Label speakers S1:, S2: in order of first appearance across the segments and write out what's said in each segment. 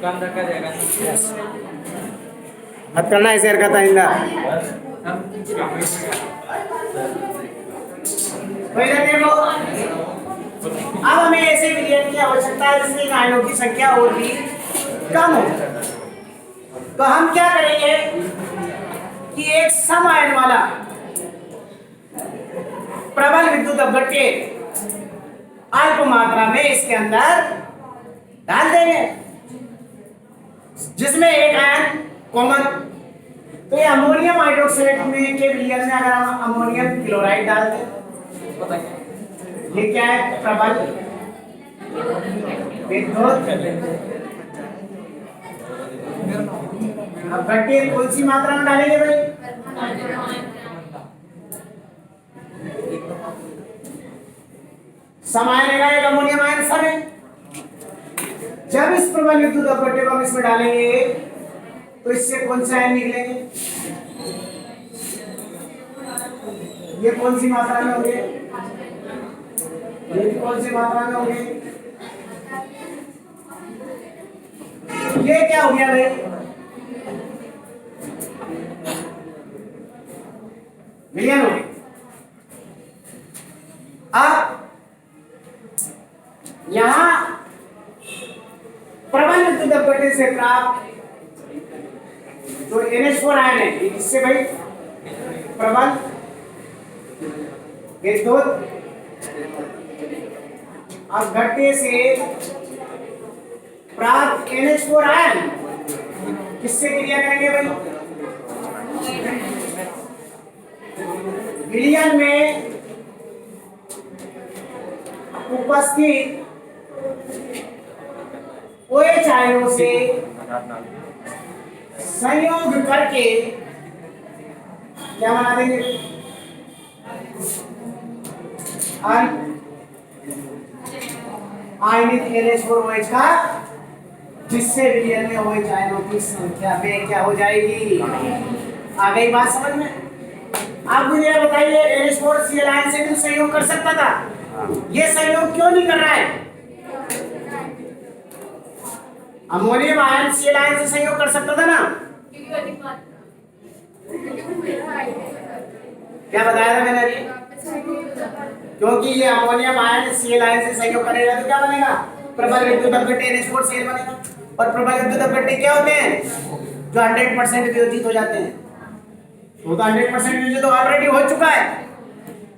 S1: मत करना ऐसे हरकत आइंदा। देखो अब हमें ऐसे विलयन की आवश्यकता है जिसमें आयनों की संख्या और भी कम हो। तो हम क्या करेंगे कि एक सम आयन वाला प्रबल विद्युत अपघट्य अल्प मात्रा में इसके अंदर डाल देंगे जिसमें एक आयन कॉमन। तो ये अमोनियम हाइड्रोक्साइड में के विलयन में अगर हम अमोनियम क्लोराइड डालते हैं, ये क्या है? प्रबल विद्युत अपघट्य कौन सी मात्रा में डालेंगे भाई? सम आयन रहेगा, एक अमोनियम आयन सम है। जब इस प्रबल विद्युत अपघट्य को हम इसमें डालेंगे तो इससे कौन से आयन निकलेंगे? ये कौन सी मात्रा में होंगे? ये कौन सी मात्रा में होंगे? ये क्या हो गया भाई? विलयन हो गया। अब यहां प्रबल विद्युत अपघट्य से प्राप्त जो NH4 आयन है, इससे भाई प्रबल विद्युत अपघट्य से प्राप्त NH4 आयन किससे क्रिया करेंगे भाई? विलयन में उपस्थित OH आयनों से संयोग करके क्या बना देंगे? आयनिक NH4OH का, जिससे विलयन में OH आयनों की संख्या में क्या हो जाएगी? आ गई बात समझ में? आप मुझे ये बताइए, NH4Cl आयन से भी संयोग कर सकता था, ये संयोग क्यों नहीं कर रहा है? अमोनियम आयन Cl आयन से संयोग कर सकता था ना? क्या बताया था मैंने अभी? क्योंकि ये अमोनियम आयन Cl आयन से संयोग करेगा तो क्या बनेगा? प्रबल विद्युत अपघट्य NH4Cl बनेगा। और प्रबल विद्युत अपघट्य क्या होते हैं? जो 100% वियोजित हो जाते हैं। वो तो 100% वियोजित तो ऑलरेडी हो चुका है।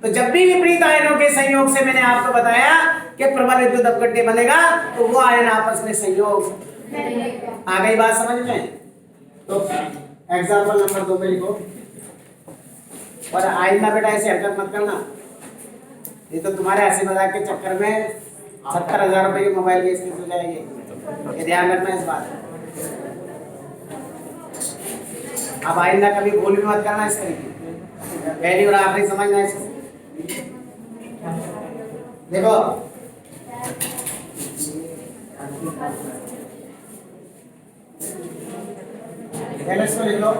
S1: तो जब भी विपरीत आयनों के संयोग से मैंने आपको बताया कि प्रबल विद्युत अपघट्य बनेगा, तो वो आयन आपस में संयोग। आ गई बात समझ में? तो एग्जाम्पल नंबर 2 में लिखो। और आइंदा बेटा ऐसे हरकत मत करना, ये तो तुम्हारे हंसी मजाक के चक्कर में 70,000 रुपए की मोबाइल की स्थिति हो जाएगी। ये ध्यान रखना इस बात। अब आइंदा कभी भूल भी मत करना इस तरीके, पहली और आखिरी समझना इसको। देखो इसको लिख लो।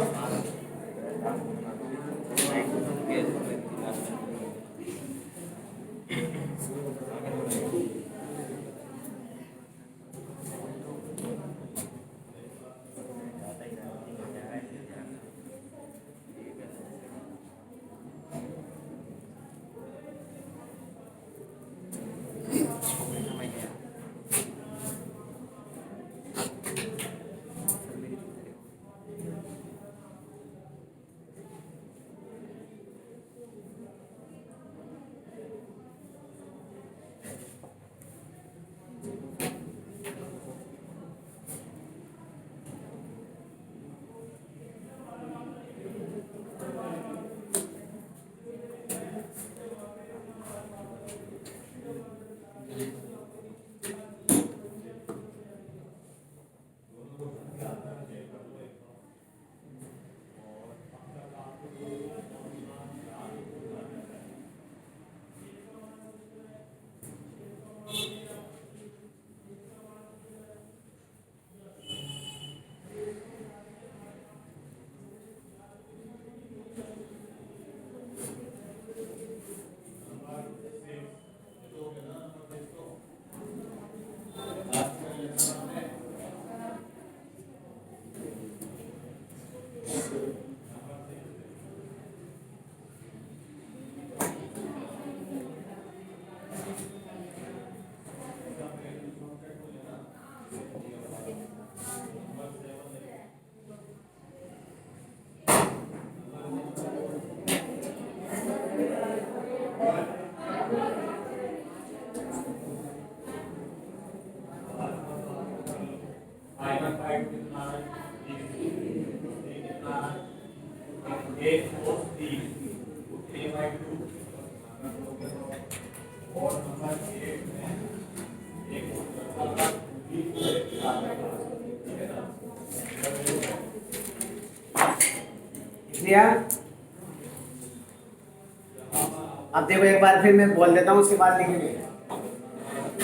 S1: अब देखो एक बार फिर मैं बोल देता हूँ, उसके बाद लिखेंगे।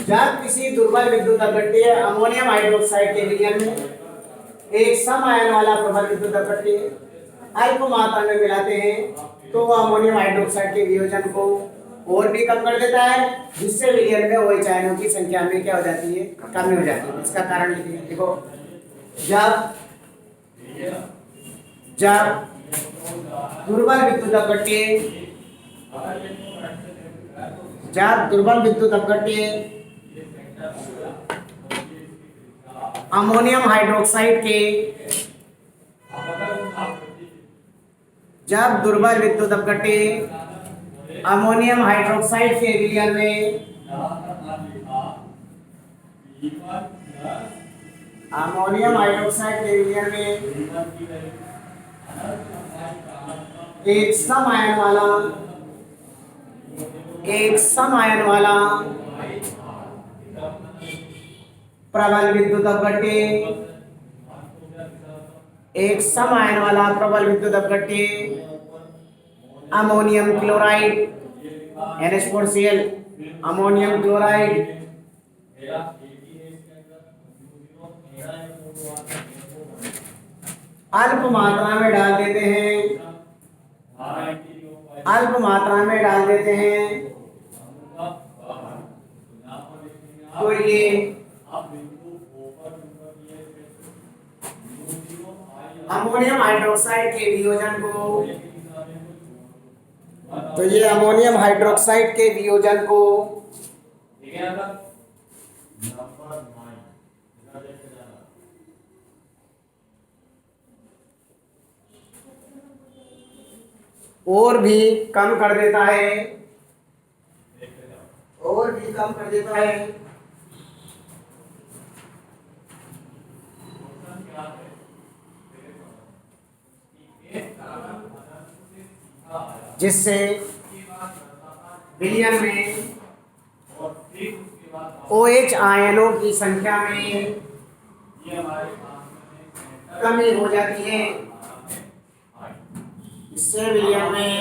S1: जब किसी दुर्बल विद्युत अपघट्य अमोनियम हाइड्रोक्साइड के विलयन में एक सम आयन वाला प्रबल विद्युत अपघट्य अल्प मात्रा में मिलाते हैं तो वह अमोनियम हाइड्रोक्साइड के वियोजन को और भी कम कर देता है, जिससे विलयन में OH आयनों की संख्या में क्या हो जाती है, कमी हो जाती है। इसका कारण लिखिए। देखो जब दुर्बल विद्युत अपघट्य अमोनियम हाइड्रोक्साइड के अमोनियम हाइड्रोक्साइड के विलयन में एक सम आयन वाला प्रबल विद्युत अपघट्य ammonium chloride NH4Cl ammonium chloride अल्प मात्रा में डाल देते हैं तो ये अमोनियम हाइड्रोक्साइड के वियोजन को और भी कम कर देता है। जिससे विलयन में OH आयनों की संख्या में कमी हो जाती है। इससे विलयन में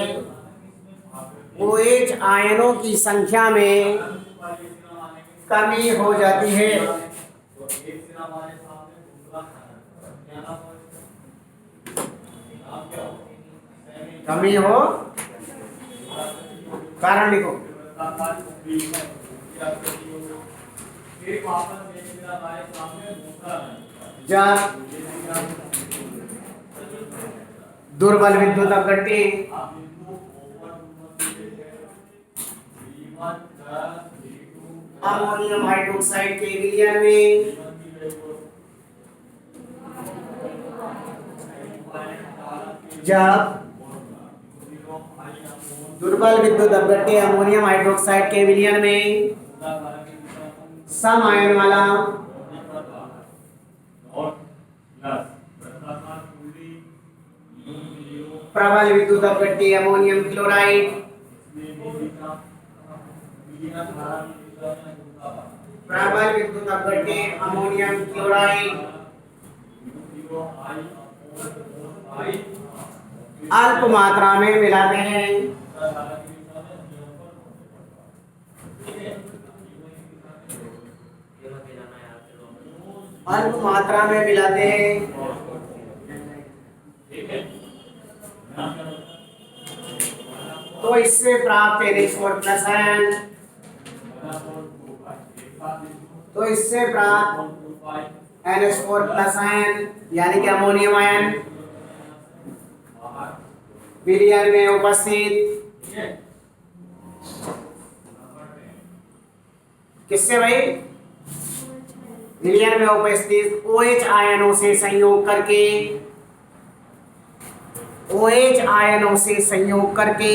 S1: OH आयनों की संख्या में कमी हो जाती है। कमी हो, कारण लिखो। जब दुर्बल विद्युत अपघट्य अमोनियम हाइड्रोक्साइड के विलयन में अमोनियम हाइड्रोक्साइड के विलयन में सम आयन वाला प्रबल विद्युत अपघट्य अमोनियम क्लोराइड अल्प मात्रा में मिलाते हैं। तो इससे प्राप्त NH4+ आयन यानी कि अमोनियम आयन विलयन में उपस्थित किससे भाई? विलयन में उपस्थित OH आयनों से संयोग करके OH आयनों से संयोग करके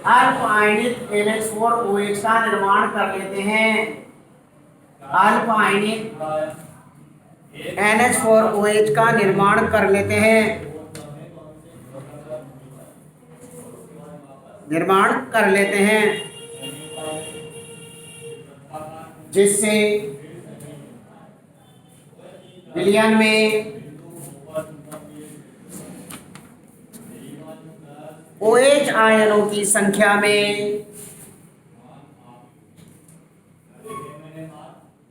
S1: अल्प आयनिक NH4OH का निर्माण कर लेते हैं। अल्प आयनिक NH4OH का निर्माण कर लेते हैं, निर्माण कर लेते हैं, जिससे विलयन में OH आयनों की संख्या में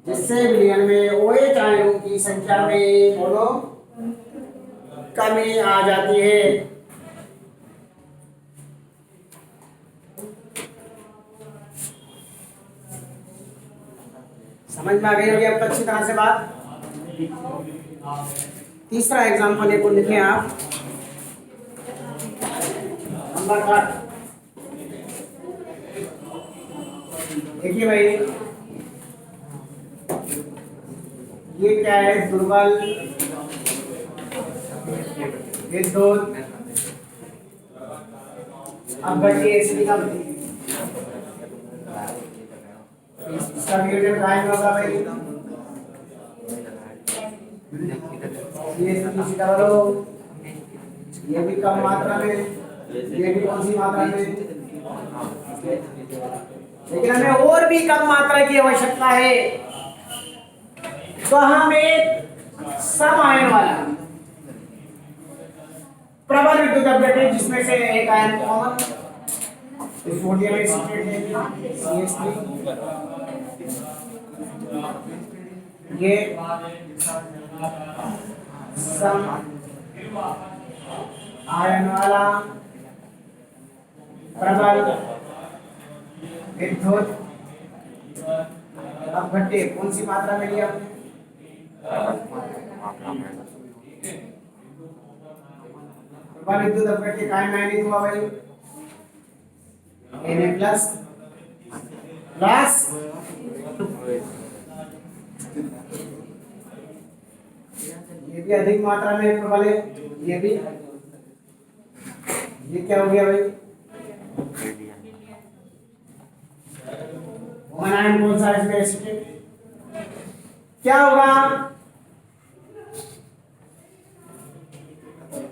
S1: OH आयनों की संख्या में बोलो कमी आ जाती है। समझ में आ गई होगी अब अच्छी तरह से बात। तीसरा एग्जाम्पल एक लिखें आप, नंबर 8। देखिए भाई, ये क्या है, दुर्बल विद्युत अपघट्य एसिड का इसका विघटन कहाँ में होगा भाई, ये भी कम मात्रा में, ये भी कौन सी मात्रा में, लेकिन हमें और भी कम मात्रा की आवश्यकता है। तो हमें सम आयन वाला प्रबल विद्युत अपघटन, जिसमें से एक आयन कॉमन, सोडियम एसिटेट है CH3, ये सम आयन वाला प्रबल विद्युत अपघट्य कौन सी मात्रा में लिया आपने, प्रबल विद्युत अपघट्य का आयनिक हुआ भाई Na प्लस ये भी अधिक मात्रा में प्रबल है, ये भी, ये क्या हो गया भाई, वन आयन कौन सा इसमें एसिटेट, क्या होगा,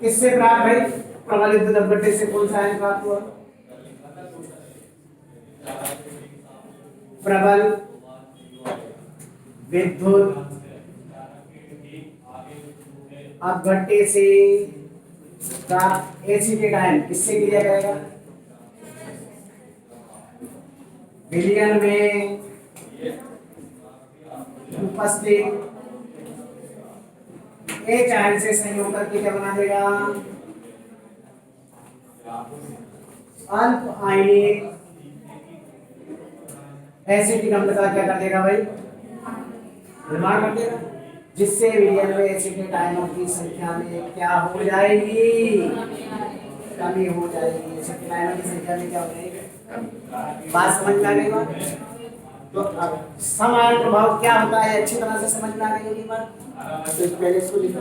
S1: किससे प्राप्त भाई, प्रबल विद्युत अपघट्य से कौन सा आयन प्राप्त हुआ, प्रबल विद्युत अपघट्य से प्राप्त एसिटेट आयन किससे क्रिया करेगा, विलयन में उपस्थित H आयन से संयोग करके क्या बना देगा, अल्प आयनिक एसिटिक अम्ल का क्या कर देगा भाई, निर्माण कर देगा, जिससे विलयन में एसिटेट आयनों की संख्या में क्या हो जाएगी, कमी हो जाएगी। एसिटेट आयनों की संख्या में क्या हो जाएगी, बात समझ में आ गई बात। तो अब सम आयन प्रभाव क्या होता है अच्छी तरह से समझ में आ गई होगी बात। तो पहले इसको लिखो।